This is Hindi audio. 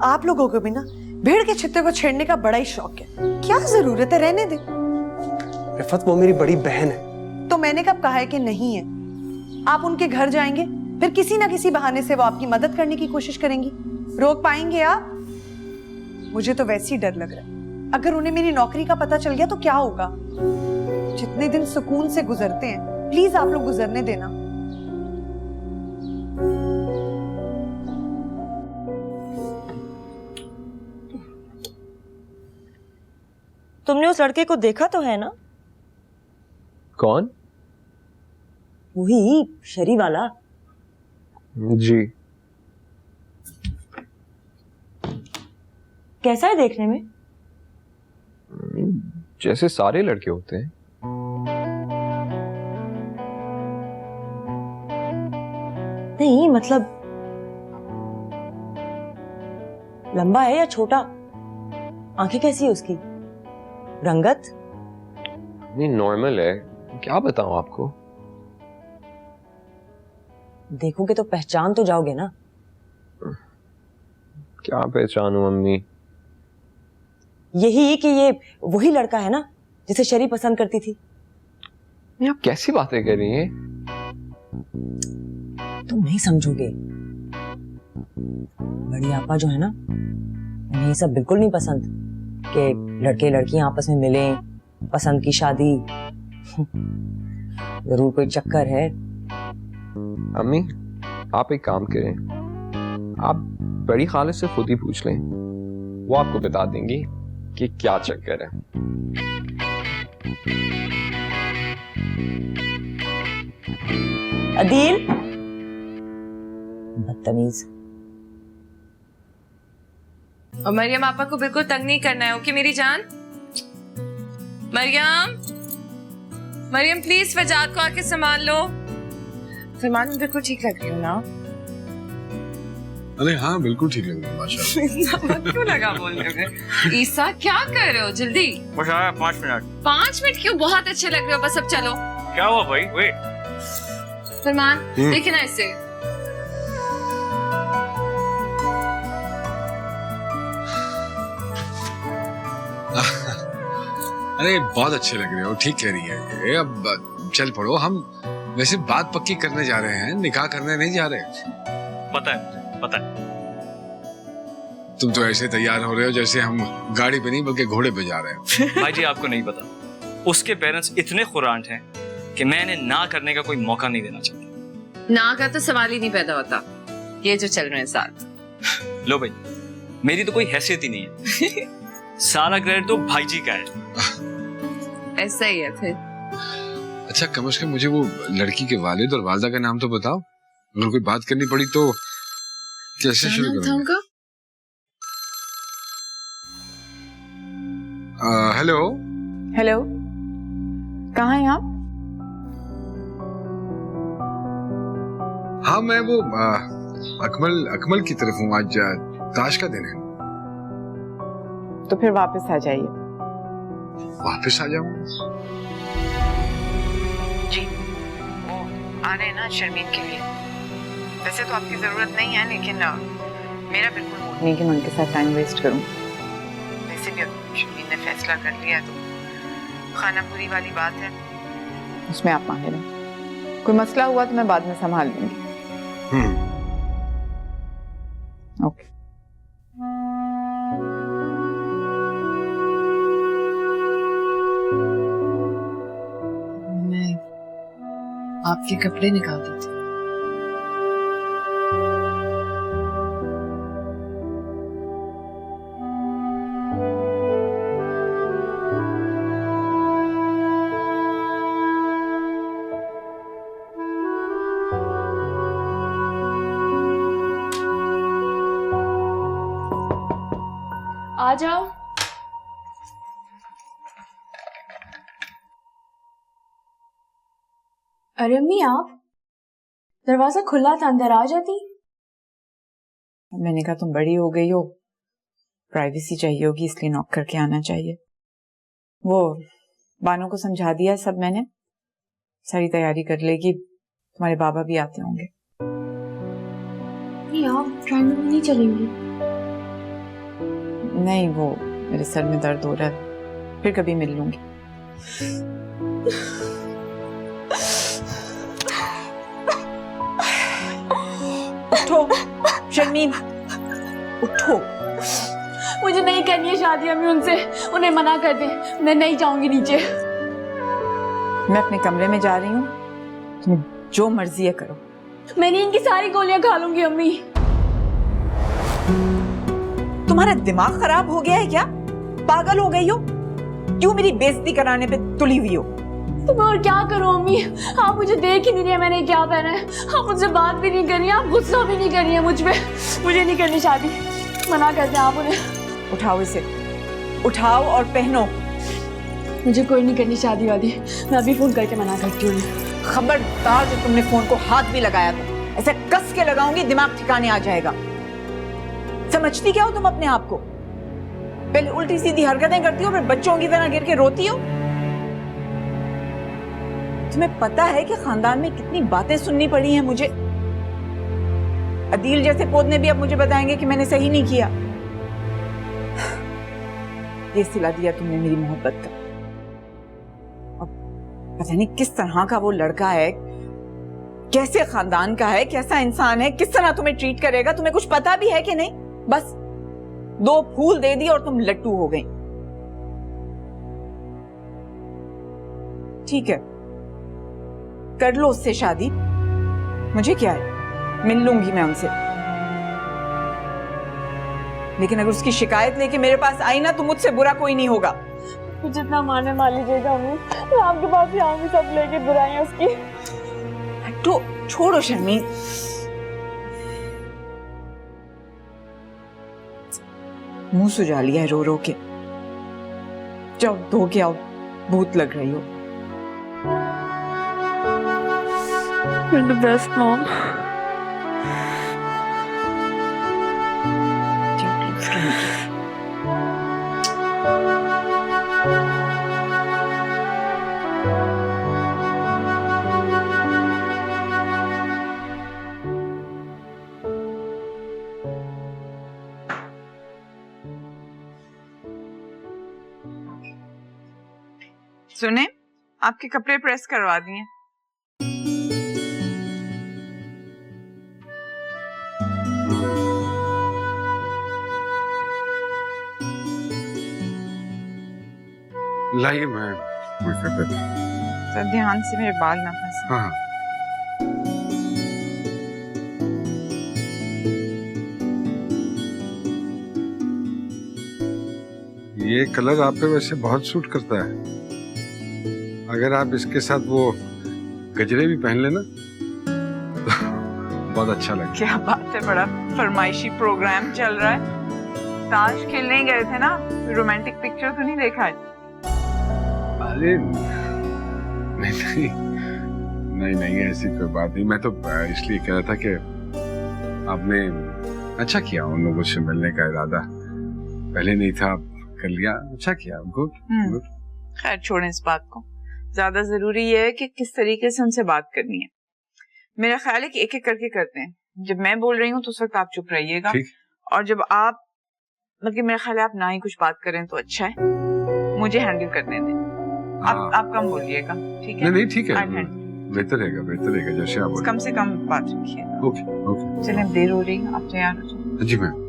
आप लोगों को भी ना भेड़ के छित्ते को छेड़ने का बड़ा ही शौक है। क्या जरूरत है, रहने दे। रिफत वो मेरी बड़ी बहन है। तो मैंने कब कहा है कि नहीं है? आप उनके घर जाएंगे, फिर किसी ना किसी बहाने से वो आपकी मदद करने की कोशिश करेंगी। रोक पाएंगे आप? मुझे तो वैसे ही डर लग रहा है, अगर उन्हें मेरी नौकरी का पता चल गया तो क्या होगा। जितने दिन सुकून से गुजरते हैं, प्लीज आप लोग गुजरने देना। तुमने उस लड़के को देखा तो है ना? कौन? वही शरी वाला। जी। कैसा है देखने में? जैसे सारे लड़के होते हैं। नहीं मतलब लंबा है या छोटा? आंखें कैसी है उसकी? रंगत? नहीं, नॉर्मल है। क्या बताऊं आपको? देखोगे तो पहचान तो जाओगे ना? क्या पहचानूं अम्मी? यही कि ये वही लड़का है ना जिसे शरी पसंद करती थी। आप कैसी बातें कर रही हैं? तुम नहीं समझोगे। बड़ी आपा जो है ना, उन्हें ये सब बिल्कुल नहीं पसंद कि लड़के लड़कियां आपस में मिलें, पसंद की शादी। जरूर कोई चक्कर है। अम्मी, आप एक काम करें, आप बड़ी खाले से खुद ही पूछ लें, वो आपको बता देंगी कि क्या चक्कर है। अदील, बदतमीज। और मरियम आपा को बिल्कुल तंग नहीं करना है, ओके मेरी जान? मरियम, मरियम प्लीज फजात को आके संभाल लो। फरमान, बिल्कुल ठीक लग रही हो ना? अरे हाँ, बिल्कुल ठीक लग रही है माशाल्लाह। क्यों लगा बोलने में? ईसा क्या कर रहे हो? जल्दी। बस आया 5 मिनट। 5 मिनट क्यों? बहुत अच्छे लग रहे हो, बस अब चलो। क्या हुआ भाई? वेट। फरमान देखे ना इसे। अरे बहुत अच्छे लग रहे हो, ठीक कह रही है ये। अब चल पड़ो, हम वैसे बात पक्की करने जा रहे हैं, निकाह करने नहीं जा रहे। पता है, पता है। तुम तो ऐसे तैयार हो रहे हो जैसे हम गाड़ी पे नहीं बल्कि घोड़े पे जा रहे हैं। भाई जी आपको नहीं पता, उसके पेरेंट्स इतने खुरांट हैं कि मैं इन्हें ना करने का कोई मौका नहीं देना चाहता। ना का तो सवाल ही नहीं पैदा होता। ये जो चल रहे हैं साथ। लो भाई, मेरी तो कोई हैसियत ही नहीं है। सारा क्रेडिट तो भाई जी का है। ऐसा ही है फिर। अच्छा, कम से कम मुझे वो लड़की के वालिद और वालदा का नाम तो बताओ। अगर कोई बात करनी पड़ी तो कैसे शुरू करूंगा? हेलो। हेलो, कहाँ हैं आप? हाँ, मैं वो अकमल की तरफ हूँ। आज ताश का दिन है। तो फिर वापस आ जाइए। वापस आ जाऊँ? जी, वो आ रहे हैं ना शर्मीन के लिए। वैसे तो आपकी जरूरत नहीं है, लेकिन मेरा बिल्कुल मूड नहीं कि मैं उनके साथ टाइम वेस्ट करूं। वैसे भी अब शर्मीन ने फैसला कर लिया है तो खाना पूरी वाली बात है, उसमें आप माहिर हैं। कोई मसला हुआ तो मैं बाद में संभाल लूंगी। ओके। मैं आपके कपड़े निकाल देती हूँ। आ जाओ। अरे अम्मी, आप? दरवाजा खुला था, अंदर आ जाती। मैंने कहा तुम बड़ी हो गई हो, प्राइवेसी चाहिए होगी, इसलिए नॉक करके आना चाहिए। वो बानो को समझा दिया सब मैंने, सारी तैयारी कर लेगी। तुम्हारे बाबा भी आते होंगे। आप ड्राइंग रूम नहीं चलेंगी? नहीं, वो मेरे सर में दर्द हो रहा है, फिर कभी मिल लूंगी। उठो शर्मीन, उठो। मुझे नहीं करनी है शादी अम्मी उनसे, उन्हें मना कर दे, मैं नहीं जाऊंगी नीचे। मैं अपने कमरे में जा रही हूँ, तुम जो मर्जी है करो। मैं नहीं इनकी सारी गोलियां खा लूंगी अम्मी। तुम्हारा दिमाग खराब हो गया है क्या? पागल हो गई हो? क्यों मेरी बेइज्जती कराने पे तुली हुई हो? तो मैं और क्या करूं अम्मी, आप मुझे देख ही नहीं रही मैंने क्या पहना है, आप मुझसे बात भी नहीं कर रही, आप गुस्सा भी नहीं कर रही है मुझ पे। मुझे नहीं करनी शादी, मना करते हैं आप उन्हें। उठाओ इसे, उठाओ और पहनो। मुझे कोई नहीं करनी शादी वादी, मैं अभी फोन करके मना करती हूँ। खबरदार, जो तुमने फोन को हाथ भी लगाया था, ऐसे कस के लगाऊंगी दिमाग ठिकाने आ जाएगा। समझती क्या हो तुम अपने आप को? पहले उल्टी सीधी हरकतें करती हो, फिर बच्चों की तरह गिर के रोती हो। तुम्हें पता है कि खानदान में कितनी बातें सुननी पड़ी हैं मुझे। अदील जैसे पोत ने भी अब मुझे बताएंगे कि मैंने सही नहीं किया। ये सिला दिया तुमने मेरी मोहब्बत का। अब पता नहीं किस तरह का वो लड़का है, कैसे खानदान का है, कैसा इंसान है, किस तरह तुम्हें ट्रीट करेगा, तुम्हें कुछ पता भी है कि नहीं? बस 2 फूल दे दी और तुम लट्टू हो गई। ठीक है, कर लो उससे शादी, मुझे क्या है, मिल लूंगी मैं उनसे। लेकिन अगर उसकी शिकायत लेके मेरे पास आई ना, तो मुझसे बुरा कोई नहीं होगा। जितना माने मान लीजिएगा अम्मी, मैं आपके पास ही आऊंगी, सब लेके बुराइयां उसकी। तो छोड़ो शर्मीन, मुंह सुजा लिया है रो रो के। जाओ धो के आओ, भूत लग रही हो। You're the best mom. सुने, आपके कपड़े प्रेस करवा दिए। लाइए, मैं कर देता हूं। तो ध्यान से, मेरे बाल ना फंसे। हाँ। ये कलर आप पे वैसे बहुत सूट करता है। अगर आप इसके साथ वो गजरे भी पहन लेना तो बहुत अच्छा लगेगा। क्या बात है, बड़ा फरमाइशी प्रोग्राम चल रहा है। ताश खेलने गए थे ना, रोमांटिक पिक्चर तो नहीं देखा है? अरे नहीं नहीं नहीं, ऐसी कोई बात नहीं। मैं तो इसलिए कह रहा था कि आपने अच्छा किया उन लोगों से मिलने का इरादा पहले नहीं था, कर लिया, अच्छा किया। Good good. खैर छोड़ें इस बात को, ज्यादा जरूरी ये है कि किस तरीके से उनसे बात करनी है। मेरा ख्याल है कि एक एक करके करते हैं। जब मैं बोल रही हूँ तो उस वक्त आप चुप रहिएगा, और जब आप मतलब मेरा ख्याल है आप ना ही कुछ बात करें तो अच्छा है, मुझे हैंडल करने दें। आप कम बोलिएगा, ठीक है? नहीं ठीक है, बेहतर रहेगा जैसे आप कम से कम बात रखिए। Okay okay. चलिए, देर हो रही है, आप तैयार हो जाए। जी मैम।